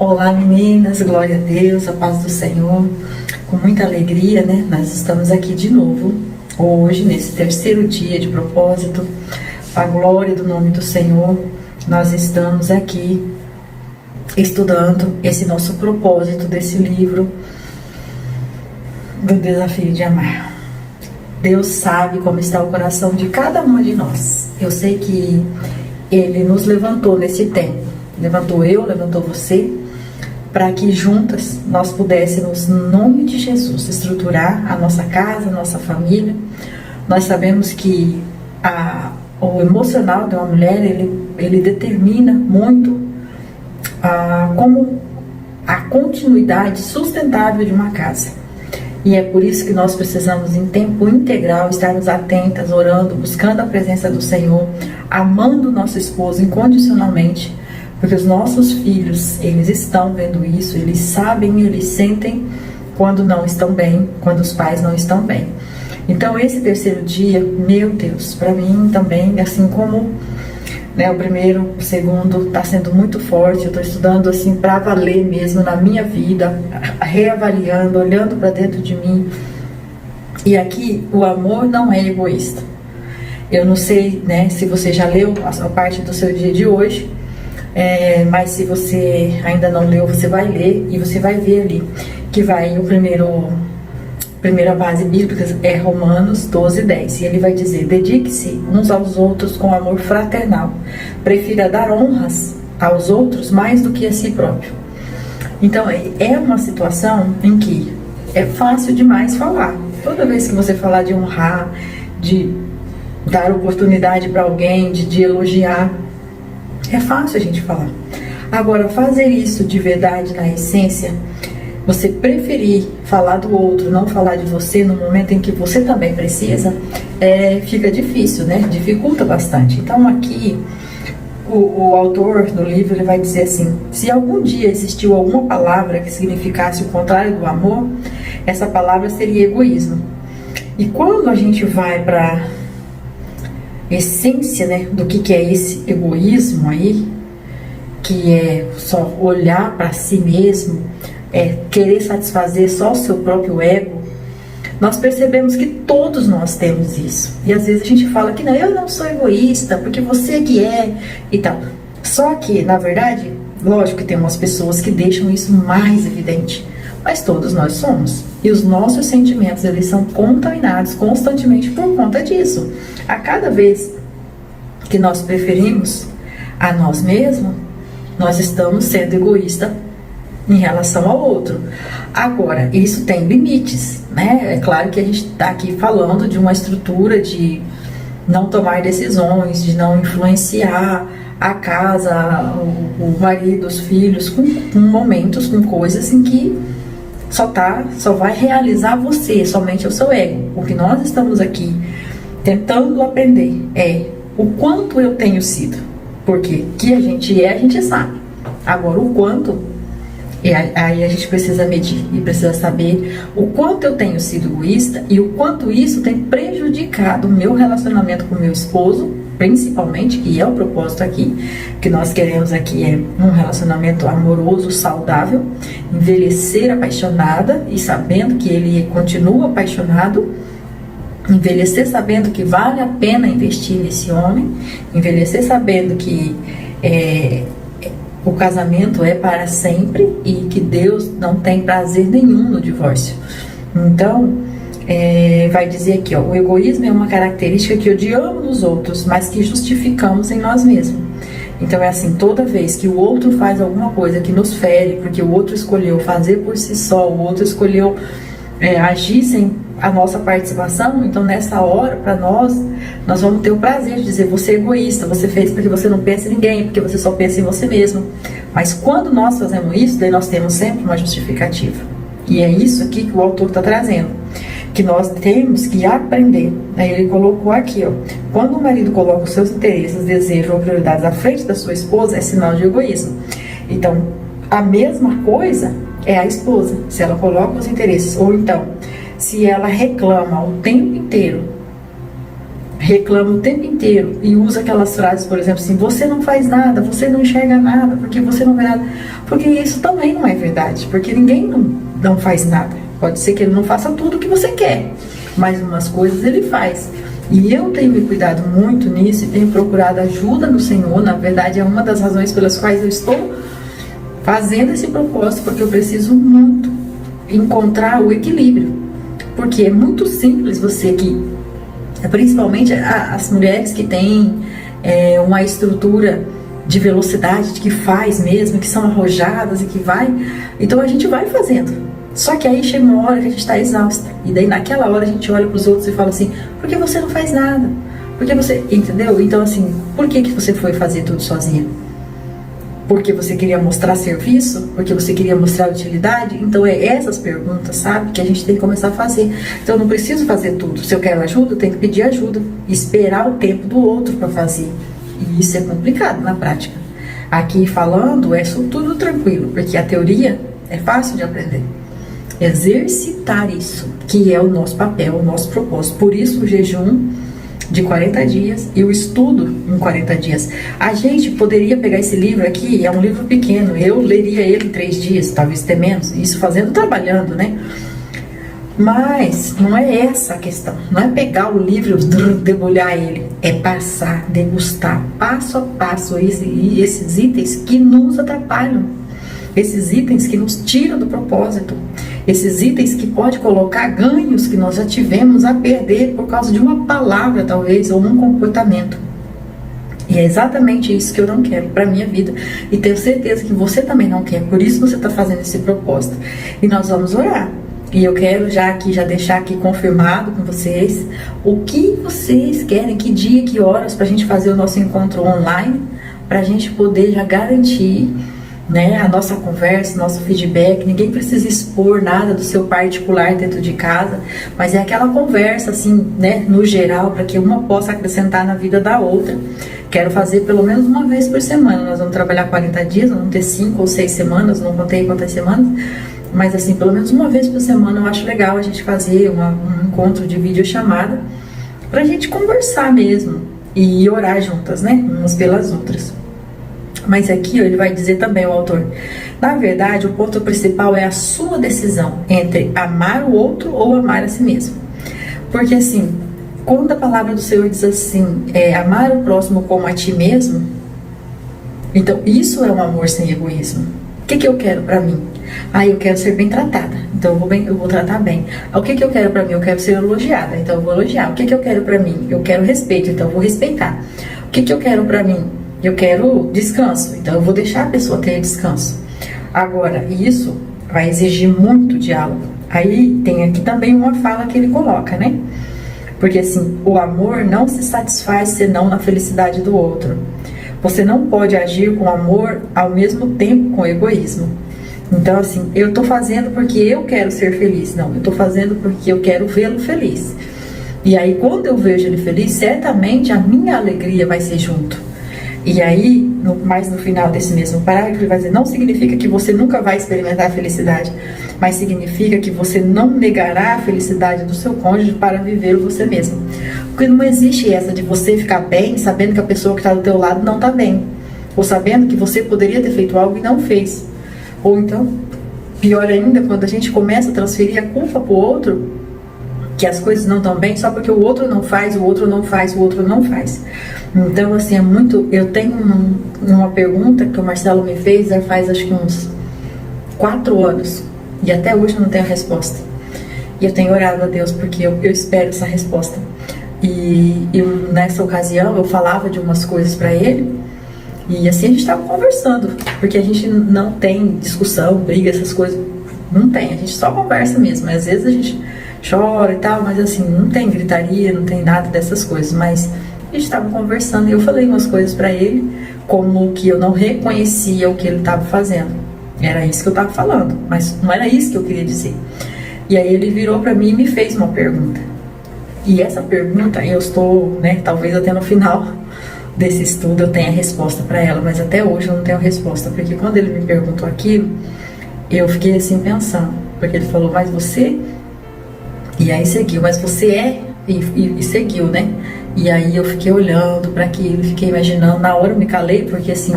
Olá meninas, glória a Deus, a paz do Senhor. Com muita alegria, né? Nós estamos aqui de novo, hoje, nesse terceiro dia de propósito, a glória do nome do Senhor. Nós estamos aqui estudando esse nosso propósito desse livro do desafio de amar. Deus sabe como está o coração de cada uma de nós. Eu sei que Ele nos levantou nesse tempo, levantou eu, levantou você, para que juntas nós pudéssemos, no nome de Jesus, estruturar a nossa casa, a nossa família. Nós sabemos que o emocional de uma mulher, ele determina muito como a continuidade sustentável de uma casa. E é por isso que nós precisamos, em tempo integral, estarmos atentas, orando, buscando a presença do Senhor, amando o nosso esposo incondicionalmente, porque os nossos filhos, eles estão vendo isso, eles sabem, eles sentem quando não estão bem, quando os pais não estão bem. Então esse terceiro dia, meu Deus, para mim também, assim como, né, o primeiro, o segundo, está sendo muito forte. Eu estou estudando assim para valer mesmo na minha vida, reavaliando, olhando para dentro de mim. E aqui o amor não é egoísta. Eu não sei, né, se você já leu a parte do seu dia de hoje, mas se você ainda não leu, você vai ler e você vai ver ali que vai primeira base bíblica é Romanos 12:10, e ele vai dizer: dedique-se uns aos outros com amor fraternal, prefira dar honras aos outros mais do que a si próprio. Então é uma situação em que é fácil demais falar. Toda vez que você falar de honrar, de dar oportunidade para alguém, de elogiar, é fácil a gente falar. Agora, fazer isso de verdade, na essência, você preferir falar do outro, não falar de você no momento em que você também precisa, fica difícil, né? Dificulta bastante. Então aqui, o autor do livro, ele vai dizer assim: se algum dia existiu alguma palavra que significasse o contrário do amor, essa palavra seria egoísmo. E quando a gente vai para essência, né, do que é esse egoísmo aí, que é só olhar para si mesmo, querer satisfazer só o seu próprio ego, nós percebemos que todos nós temos isso. E às vezes a gente fala que não, eu não sou egoísta, porque você que é e tal. Só que, na verdade, lógico que tem umas pessoas que deixam isso mais evidente, mas todos nós somos. E os nossos sentimentos, eles são contaminados constantemente por conta disso. A cada vez que nós preferimos a nós mesmos, nós estamos sendo egoístas em relação ao outro. Agora, isso tem limites, né? É claro que a gente está aqui falando de uma estrutura de não tomar decisões, de não influenciar a casa, o marido, os filhos, com momentos, com coisas em que só vai realizar você, somente o seu ego. O que nós estamos aqui tentando aprender é o quanto eu tenho sido, porque que a gente sabe. Agora, o quanto, aí a gente precisa medir e precisa saber o quanto eu tenho sido egoísta e o quanto isso tem prejudicado o meu relacionamento com o meu esposo, principalmente, que é o propósito aqui, que nós queremos aqui é um relacionamento amoroso, saudável, envelhecer apaixonada e sabendo que ele continua apaixonado, envelhecer sabendo que vale a pena investir nesse homem, envelhecer sabendo que o casamento é para sempre e que Deus não tem prazer nenhum no divórcio. Então, vai dizer aqui, ó, o egoísmo é uma característica que odiamos nos outros, mas que justificamos em nós mesmos. Então é assim, toda vez que o outro faz alguma coisa que nos fere, porque o outro escolheu fazer por si só, o outro escolheu agir sem a nossa participação, então nessa hora, para nós vamos ter o prazer de dizer: você é egoísta, você fez porque você não pensa em ninguém, porque você só pensa em você mesmo. Mas quando nós fazemos isso, daí nós temos sempre uma justificativa. E é isso aqui que o autor está trazendo, que nós temos que aprender. Aí ele colocou aqui, ó: quando o marido coloca os seus interesses, desejos ou prioridades à frente da sua esposa, é sinal de egoísmo. Então, a mesma coisa é a esposa, se ela coloca os interesses, ou então, se ela reclama o tempo inteiro, reclama o tempo inteiro e usa aquelas frases, por exemplo, assim, você não faz nada, você não enxerga nada, porque você não vê nada, porque isso também não é verdade, porque ninguém não faz nada. Pode ser que ele não faça tudo o que você quer, mas umas coisas ele faz. E eu tenho me cuidado muito nisso e tenho procurado ajuda no Senhor. Na verdade, é uma das razões pelas quais eu estou fazendo esse propósito, porque eu preciso muito encontrar o equilíbrio. Porque é muito simples você que, principalmente as mulheres que têm uma estrutura de velocidade, que faz mesmo, que são arrojadas e que vai, então a gente vai fazendo. Só que aí chega uma hora que a gente está exausta. E daí naquela hora a gente olha para os outros e fala assim, por que você não faz nada? Por que você, entendeu? Então assim, por que você foi fazer tudo sozinha? Porque você queria mostrar serviço? Porque você queria mostrar utilidade? Então é essas perguntas, sabe, que a gente tem que começar a fazer. Então eu não preciso fazer tudo. Se eu quero ajuda, eu tenho que pedir ajuda. Esperar o tempo do outro para fazer. E isso é complicado na prática. Aqui falando é tudo tranquilo, porque a teoria é fácil de aprender. Exercitar isso, que é o nosso papel, o nosso propósito. Por isso o jejum de 40 dias e o estudo em 40 dias. A gente poderia pegar esse livro aqui, é um livro pequeno, eu leria ele em 3 dias, talvez até menos, isso trabalhando, né? Mas não é essa a questão, não é pegar o livro e debulhar ele, é passar, degustar, passo a passo esses itens que nos atrapalham, esses itens que nos tiram do propósito, esses itens que pode colocar ganhos que nós já tivemos a perder por causa de uma palavra talvez, ou um comportamento. E é exatamente isso que eu não quero para minha vida, e tenho certeza que você também não quer, por isso você está fazendo esse propósito. E nós vamos orar, e eu quero já deixar aqui confirmado com vocês o que vocês querem, que dia, que horas, para a gente fazer o nosso encontro online, para a gente poder já garantir, né, a nossa conversa, nosso feedback. Ninguém precisa expor nada do seu particular dentro de casa, mas é aquela conversa assim, né, no geral, para que uma possa acrescentar na vida da outra. Quero fazer pelo menos uma vez por semana. Nós vamos trabalhar 40 dias, vamos ter 5 ou 6 semanas, não contei quantas semanas, mas assim, pelo menos uma vez por semana eu acho legal a gente fazer um encontro de videochamada pra gente conversar mesmo e orar juntas, né, umas pelas outras. Mas aqui ele vai dizer também, o autor, na verdade o ponto principal é a sua decisão entre amar o outro ou amar a si mesmo. Porque assim, quando a palavra do Senhor diz assim, amar o próximo como a ti mesmo, então isso é um amor sem egoísmo. O que eu quero pra mim? Eu quero ser bem tratada, então eu vou tratar bem. O que eu quero pra mim? Eu quero ser elogiada, então eu vou elogiar. O que eu quero pra mim? Eu quero respeito, então eu vou respeitar. O que eu quero pra mim? Eu quero descanso, então eu vou deixar a pessoa ter descanso. Agora, isso vai exigir muito diálogo. Aí tem aqui também uma fala que ele coloca, né? Porque assim, o amor não se satisfaz senão na felicidade do outro. Você não pode agir com amor ao mesmo tempo com egoísmo. Então assim, eu tô fazendo porque eu quero ser feliz. Não, eu tô fazendo porque eu quero vê-lo feliz. E aí quando eu vejo ele feliz, certamente a minha alegria vai ser junto. E aí, mais no final desse mesmo parágrafo, ele vai dizer, não significa que você nunca vai experimentar a felicidade, mas significa que você não negará a felicidade do seu cônjuge para viver você mesmo. Porque não existe essa de você ficar bem sabendo que a pessoa que está do teu lado não está bem, ou sabendo que você poderia ter feito algo e não fez. Ou então, pior ainda, quando a gente começa a transferir a culpa para o outro, que as coisas não estão bem só porque o outro não faz, o outro não faz, o outro não faz. Então assim, eu tenho uma pergunta que o Marcelo me fez já faz acho que uns 4 anos e até hoje eu não tenho a resposta. E eu tenho orado a Deus porque eu espero essa resposta. E nessa ocasião eu falava de umas coisas para ele e assim a gente estava conversando, porque a gente não tem discussão, briga, essas coisas, não tem, a gente só conversa mesmo. Às vezes a gente chora e tal, mas assim, não tem gritaria, não tem nada dessas coisas, mas a gente estava conversando e eu falei umas coisas para ele, como que eu não reconhecia o que ele estava fazendo. Era isso que eu estava falando, mas não era isso que eu queria dizer. E aí ele virou para mim e me fez uma pergunta. E essa pergunta, eu estou, né, talvez até no final desse estudo eu tenha a resposta para ela, mas até hoje eu não tenho a resposta, porque quando ele me perguntou aquilo, eu fiquei assim pensando, porque ele falou, mas você... E aí seguiu, mas você é e seguiu, né? E aí eu fiquei olhando para aquilo, fiquei imaginando. Na hora eu me calei, porque assim,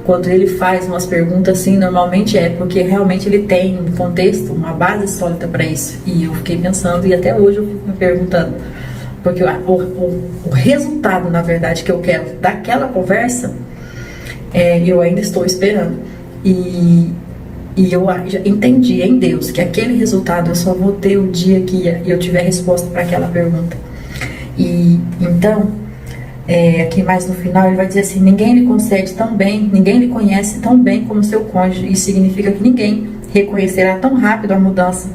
quando ele faz umas perguntas assim, normalmente é porque realmente ele tem um contexto, uma base sólida para isso. E eu fiquei pensando, e até hoje eu fico me perguntando, porque o resultado, na verdade, que eu quero daquela conversa, eu ainda estou esperando. E eu já entendi em Deus que aquele resultado eu só vou ter o dia que eu tiver resposta para aquela pergunta. E então, aqui mais no final ele vai dizer assim: ninguém lhe concede tão bem, ninguém lhe conhece tão bem como seu cônjuge. Isso significa que ninguém reconhecerá tão rápido a mudança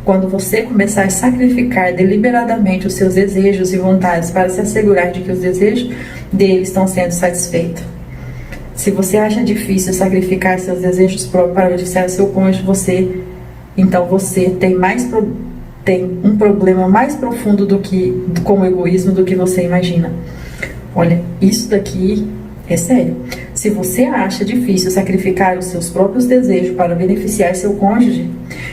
quando você começar a sacrificar deliberadamente os seus desejos e vontades para se assegurar de que os desejos dele estão sendo satisfeitos. Se você acha difícil sacrificar seus desejos próprios para beneficiar seu cônjuge, então você tem um problema mais profundo com o egoísmo do que você imagina. Olha, isso daqui é sério. Se você acha difícil sacrificar os seus próprios desejos para beneficiar seu cônjuge,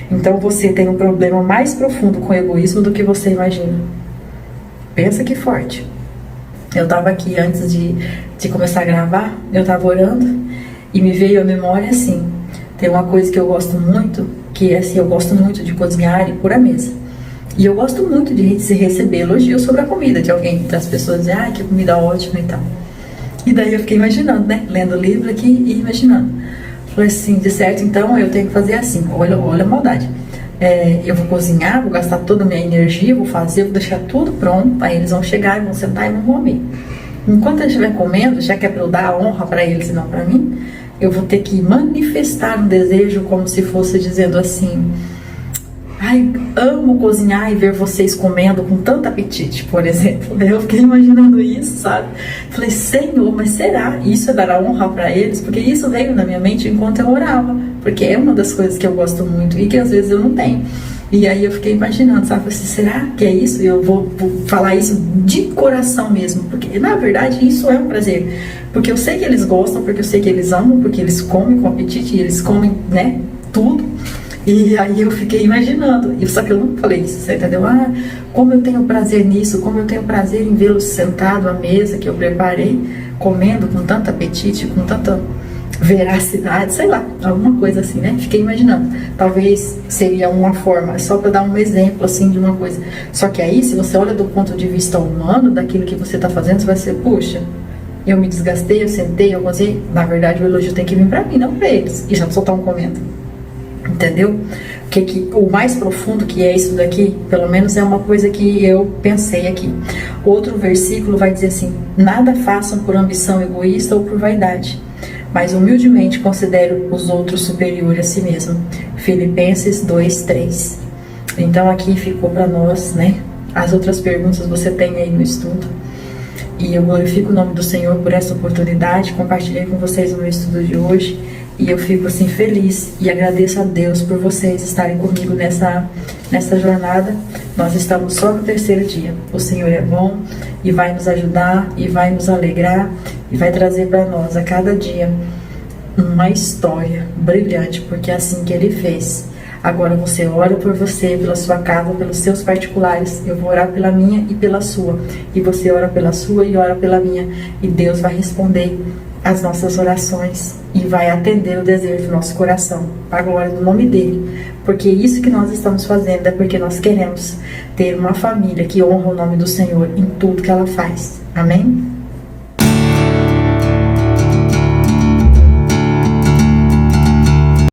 então você tem um problema mais profundo com o egoísmo do que você imagina. Pensa que forte. Eu estava aqui antes de começar a gravar, eu estava orando e me veio à memória assim, tem uma coisa que eu gosto muito, que é assim, eu gosto muito de cozinhar e pôr a mesa. E eu gosto muito de se receber elogios sobre a comida de alguém, das pessoas dizem, que comida ótima e tal. E daí eu fiquei imaginando, né, lendo o livro aqui e imaginando. Falei assim, de certo, então eu tenho que fazer assim, olha a maldade. Eu vou cozinhar, vou gastar toda a minha energia, vou deixar tudo pronto, aí eles vão chegar e vão sentar e vão comer. Enquanto eles estiverem comendo, já que é para eu dar a honra para eles e não para mim, eu vou ter que manifestar um desejo como se fosse dizendo assim: amo cozinhar e ver vocês comendo com tanto apetite, por exemplo. Eu fiquei imaginando isso, sabe? Falei, Senhor, mas será? Isso é dar a honra para eles? Porque isso veio na minha mente enquanto eu orava, porque é uma das coisas que eu gosto muito e que às vezes eu não tenho. E aí eu fiquei imaginando, sabe? Assim, será que é isso? E eu vou falar isso de coração mesmo, porque na verdade isso é um prazer. Porque eu sei que eles gostam, porque eu sei que eles amam, porque eles comem com apetite, e eles comem, né, tudo. E aí eu fiquei imaginando, só que eu não falei isso, você entendeu? Como eu tenho prazer nisso, como eu tenho prazer em vê-los sentado à mesa que eu preparei, comendo com tanto apetite, com tanta veracidade, sei lá, alguma coisa assim, né? Fiquei imaginando. Talvez seria uma forma, só para dar um exemplo assim de uma coisa. Só que aí, se você olha do ponto de vista humano, daquilo que você está fazendo, você vai ser, puxa, eu me desgastei, eu sentei, eu gozei. Na verdade, o elogio tem que vir para mim, não para eles. E já só estão comendo. Entendeu? O mais profundo que é isso daqui, pelo menos é uma coisa que eu pensei aqui. Outro versículo vai dizer assim: nada façam por ambição egoísta ou por vaidade, mas humildemente considere os outros superiores a si mesmo. Filipenses 2:3. Então aqui ficou para nós, né? As outras perguntas você tem aí no estudo. E eu glorifico o nome do Senhor por essa oportunidade. Compartilhei com vocês o meu estudo de hoje. E eu fico assim feliz e agradeço a Deus por vocês estarem comigo nessa jornada. Nós estamos só no 3º dia. O Senhor é bom e vai nos ajudar e vai nos alegrar e vai trazer para nós a cada dia uma história brilhante, porque é assim que Ele fez. Agora você ora por você, pela sua casa, pelos seus particulares. Eu vou orar pela minha e pela sua. E você ora pela sua e ora pela minha. E Deus vai responder as nossas orações e vai atender o desejo do nosso coração, para a glória do nome dele, porque isso que nós estamos fazendo é porque nós queremos ter uma família que honra o nome do Senhor em tudo que ela faz. Amém?